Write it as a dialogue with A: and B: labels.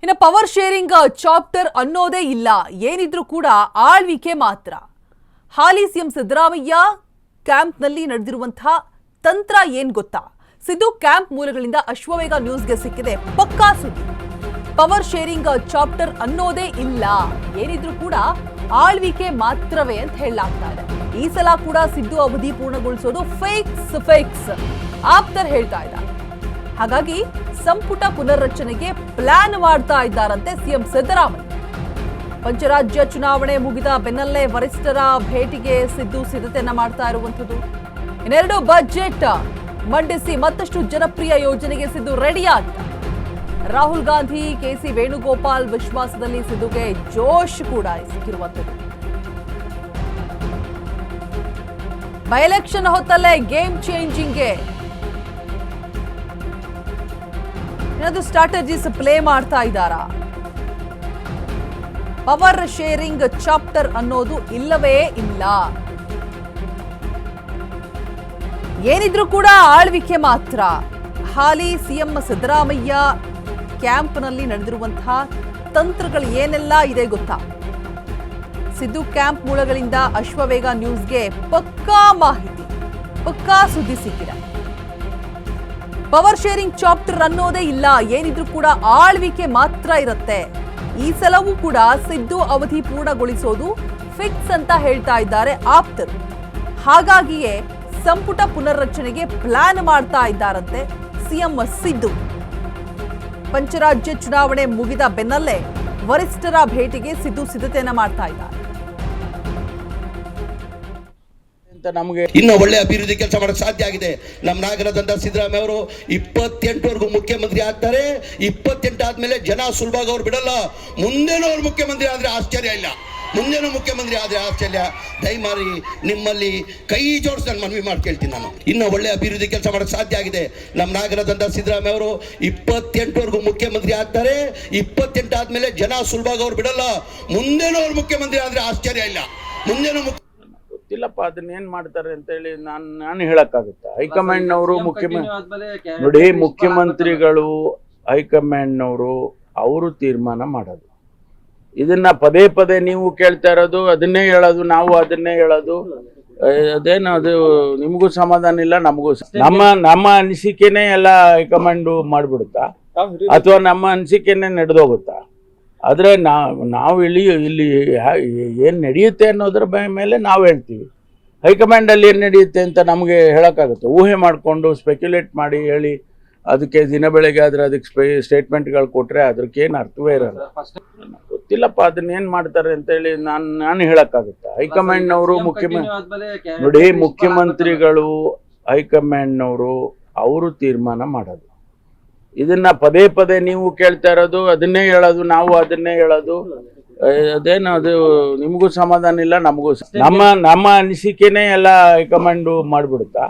A: ಇನ್ನು power sharing chapter ಅನ್ನೋದೇ ಇಲ್ಲ, ಏನಿದ್ರೂ ಕೂಡ ಆಳ್ವಿಕೆ ಮಾತ್ರ. ಹಾಲಿ ಸಿಎಂ ಸಿದ್ದರಾಮಯ್ಯ ಕ್ಯಾಂಪ್ನಲ್ಲಿ ನಡೆದಿರುವಂತಹ ತಂತ್ರ ಏನ್ ಗೊತ್ತಾ? ಸಿದ್ದು ಕ್ಯಾಂಪ್ ಮೂಲಗಳಿಂದ ಅಶ್ವವೇಗ ನ್ಯೂಸ್ಗೆ ಸಿಕ್ಕಿದೆ ಪಕ್ಕಾ ಸುದ್ದಿ. ಪವರ್ ಶೇರಿಂಗ್ ಚಾಪ್ಟರ್ ಅನ್ನೋದೇ ಇಲ್ಲ, ಏನಿದ್ರೂ ಕೂಡ ಆಳ್ವಿಕೆ ಮಾತ್ರವೇ ಅಂತ ಹೇಳಲಾಗ್ತಾ ಇದೆ. ಈ ಸಲ ಕೂಡ ಸಿದ್ದು ಅವಧಿ ಪೂರ್ಣಗೊಳಿಸೋದು ಫಿಕ್ಸ್ ಆಪ್ತರ್ ಹೇಳ್ತಾ ಇದ್ದಾರೆ. ಹಾಗಾಗಿ ಸಂಪುಟ ಪುನರ್ರಚನೆಗೆ ಪ್ಲಾನ್ ಮಾಡ್ತಾ ಇದ್ದಾರಂತೆ ಸಿಎಂ ಸಿದ್ದರಾಮಯ್ಯ. ಪಂಚರಾಜ್ಯ ಚುನಾವಣೆ ಮುಗಿದ ಬೆನ್ನಲ್ಲೇ ವರಿಷ್ಠರ ಭೇಟಿಗೆ ಸಿದ್ದು ಸಿದ್ಧತೆಯನ್ನ ಮಾಡ್ತಾ ಇರುವಂಥದ್ದು. ಇನ್ನೆರಡು ಬಜೆಟ್ ಮಂಡಿಸಿ ಮತ್ತಷ್ಟು ಜನಪ್ರಿಯ ಯೋಜನೆಗೆ ಸಿದ್ದು ರೆಡಿ ಆಗಿದ್ದಾರೆ. ರಾಹುಲ್ ಗಾಂಧಿ, ಕೆಸಿ ವೇಣುಗೋಪಾಲ್ ವಿಶ್ವಾಸದಲ್ಲಿ ಸಿದ್ದುಗೆ ಜೋಶ್ ಕೂಡ ಸಿಕ್ಕಿರುವಂಥದ್ದು. ಬೈ ಎಲೆಕ್ಷನ್ ಹೊತ್ತಲ್ಲೇ ಗೇಮ್ ಚೇಂಜಿಂಗ್ಗೆ ಏನಾದ್ರು ಸ್ಟ್ರಾಟಜೀಸ್ ಪ್ಲೇ ಮಾಡ್ತಾ ಇದ್ದಾರಾ? ಪವರ್ ಶೇರಿಂಗ್ ಚಾಪ್ಟರ್ ಅನ್ನೋದು ಇಲ್ಲವೇ ಇಲ್ಲ, ಏನಿದ್ರೂ ಕೂಡ ಆಳ್ವಿಕೆ ಮಾತ್ರ. ಹಾಲಿ ಸಿಎಂ ಸಿದ್ದರಾಮಯ್ಯ ಕ್ಯಾಂಪ್ನಲ್ಲಿ ನಡೆದಿರುವಂತಹ ತಂತ್ರಗಳು ಏನೆಲ್ಲ ಇದೆ ಗೊತ್ತಾ? ಸಿದ್ದು ಕ್ಯಾಂಪ್ ಮೂಲಗಳಿಂದ ಅಶ್ವವೇಗ ನ್ಯೂಸ್ಗೆ ಪಕ್ಕಾ ಮಾಹಿತಿ, ಪಕ್ಕಾ ಸುದ್ದಿ ಸಿಕ್ಕಿದೆ. ಪವರ್ ಶೇರಿಂಗ್ ಚಾಪ್ಟರ್ ಅನ್ನೋದೇ ಇಲ್ಲ, ಏನಿದ್ರೂ ಕೂಡ ಆಳ್ವಿಕೆ ಮಾತ್ರ ಇರುತ್ತೆ. ಈ ಸಲವೂ ಕೂಡ ಸಿದ್ದು ಅವಧಿ ಪೂರ್ಣಗೊಳಿಸೋದು ಫಿಕ್ಸ್ ಅಂತ ಹೇಳ್ತಾ ಇದ್ದಾರೆ ಆಪ್ತರು. ಹಾಗಾಗಿಯೇ ಸಂಪುಟ ಪುನರ್ರಚನೆಗೆ ಪ್ಲಾನ್ ಮಾಡ್ತಾ ಇದ್ದಾರಂತೆ ಸಿಎಂ ಸಿದ್ದು. ಪಂಚರಾಜ್ಯ ಚುನಾವಣೆ ಮುಗಿದ ಬೆನ್ನಲ್ಲೇ ವರಿಷ್ಠರ ಭೇಟಿಗೆ ಸಿದ್ದು ಸಿದ್ಧತೆಯನ್ನ ಮಾಡ್ತಾ ಇದ್ದಾರೆ.
B: ನಮಗೆ ಇನ್ನೂ ಒಳ್ಳೆ ಅಭಿವೃದ್ಧಿ ಕೆಲಸ ಮಾಡಕ್ಕೆ ಸಾಧ್ಯ ಆಗಿದೆ. ನಮ್ಮ ನಾಯಕರಾದಂತಹ ಸಿದ್ದರಾಮಯ್ಯ ಅವರು 28ವರೆಗೂ ಮುಖ್ಯಮಂತ್ರಿ ಆಗ್ತಾರೆ. 28 ಆದ್ಮೇಲೆ ಜನ ಸುಲಭವಾಗಿ ಅವ್ರು ಬಿಡಲ್ಲ. ಮುಂದೇನೂ ಅವ್ರು ಮುಖ್ಯಮಂತ್ರಿ ಆದ್ರೆ ಆಶ್ಚರ್ಯ ಇಲ್ಲ, ಮುಂದೇನೂ ಮುಖ್ಯಮಂತ್ರಿ ಆದ್ರೆ ಆಶ್ಚರ್ಯ. ದಯಮಾಡಿ ನಿಮ್ಮಲ್ಲಿ ಕೈ ಜೋಡಿಸಿ ನಾನು ಮನವಿ ಮಾಡಿ ಕೇಳ್ತೀನಿ. ನಾನು ಇನ್ನೂ ಒಳ್ಳೆ ಅಭಿವೃದ್ಧಿ ಕೆಲಸ ಮಾಡಕ್ಕೆ ಸಾಧ್ಯ ಆಗಿದೆ. ನಮ್ಮ ನಾಯಕರಾದಂತಹ ಸಿದ್ದರಾಮಯ್ಯ ಅವರು 28ವರೆಗೂ ಮುಖ್ಯಮಂತ್ರಿ ಆಗ್ತಾರೆ. 28 ಆದ್ಮೇಲೆ ಜನ ಸುಲಭವಾಗಿ ಅವ್ರು ಬಿಡಲ್ಲ. ಮುಂದೇನೂ ಅವ್ರು ಮುಖ್ಯಮಂತ್ರಿ ಆದ್ರೆ ಆಶ್ಚರ್ಯ ಇಲ್ಲ, ಮುಂದೇನೂ
C: ಗೊತ್ತಿಲ್ಲಪ್ಪ ಅದನ್ನ ಏನ್ ಮಾಡ್ತಾರೆ ಅಂತ ಹೇಳಿ ನಾನು ಹೇಳಕ್ಕಾಗುತ್ತಾ? ಹೈಕಮಾಂಡ್ನವರು ನೋಡಿ, ಮುಖ್ಯಮಂತ್ರಿಗಳು ಹೈಕಮಾಂಡ್ನವರು ಅವರು ತೀರ್ಮಾನ ಮಾಡೋದು. ಇದನ್ನ ಪದೇ ಪದೇ ನೀವು ಕೇಳ್ತಾ ಇರೋದು, ಅದನ್ನೇ ಹೇಳೋದು, ನಾವು ಅದನ್ನೇ ಹೇಳೋದು. ಅದೇನು ಅದು ನಿಮಗೂ ಸಮಾಧಾನ ಇಲ್ಲ, ನಮಗೂ. ನಮ್ಮ ಅನಿಸಿಕೆನೇ ಎಲ್ಲ ಹೈಕಮಾಂಡ್ ಮಾಡ್ಬಿಡುತ್ತಾ, ಅಥವಾ ನಮ್ಮ ಅನಿಸಿಕೆನೇ ನಡೆದೋಗುತ್ತಾ? ಆದರೆ ನಾವು ಇಲ್ಲಿ ಏನು ನಡೆಯುತ್ತೆ ಅನ್ನೋದ್ರ ಮೇಲೆ ನಾವು ಹೇಳ್ತೀವಿ. ಹೈಕಮಾಂಡಲ್ಲಿ ಏನು ನಡೆಯುತ್ತೆ ಅಂತ ನಮಗೆ ಹೇಳೋಕ್ಕಾಗುತ್ತೆ? ಊಹೆ ಮಾಡಿಕೊಂಡು ಸ್ಪೆಕ್ಯುಲೇಟ್ ಮಾಡಿ ಹೇಳಿ ಅದಕ್ಕೆ ದಿನ ಬೆಳಗ್ಗೆ ಆದರೆ ಅದಕ್ಕೆ ಸ್ಟೇಟ್ಮೆಂಟ್ಗಳು ಕೊಟ್ಟರೆ ಅದಕ್ಕೇನು ಅರ್ಥವೇ ಇರಲ್ಲ. ಗೊತ್ತಿಲ್ಲಪ್ಪ ಅದನ್ನ ಏನು ಮಾಡ್ತಾರೆ ಅಂತ ಹೇಳಿ ನಾನು ಹೇಳೋಕ್ಕಾಗುತ್ತಾ? ಹೈಕಮಾಂಡ್ನವರು ನೋಡಿ, ಮುಖ್ಯಮಂತ್ರಿಗಳು ಹೈಕಮಾಂಡ್ನವರು ಅವರು ತೀರ್ಮಾನ ಮಾಡೋದು. ಇದನ್ನ ಪದೇ ಪದೇ ನೀವು ಕೇಳ್ತಾ ಇರೋದು, ಅದನ್ನೇ ಹೇಳೋದು, ನಾವು ಅದನ್ನೇ ಹೇಳೋದು. ಅದೇನು ಅದು ನಿಮಗೂ ಸಮಾಧಾನ ಇಲ್ಲ, ನಮಗೂ. ನಮ್ಮ ಅನಿಸಿಕೆನೇ ಎಲ್ಲ ಹೈಕಮಾಂಡ್ ಮಾಡ್ಬಿಡುತ್ತಾ?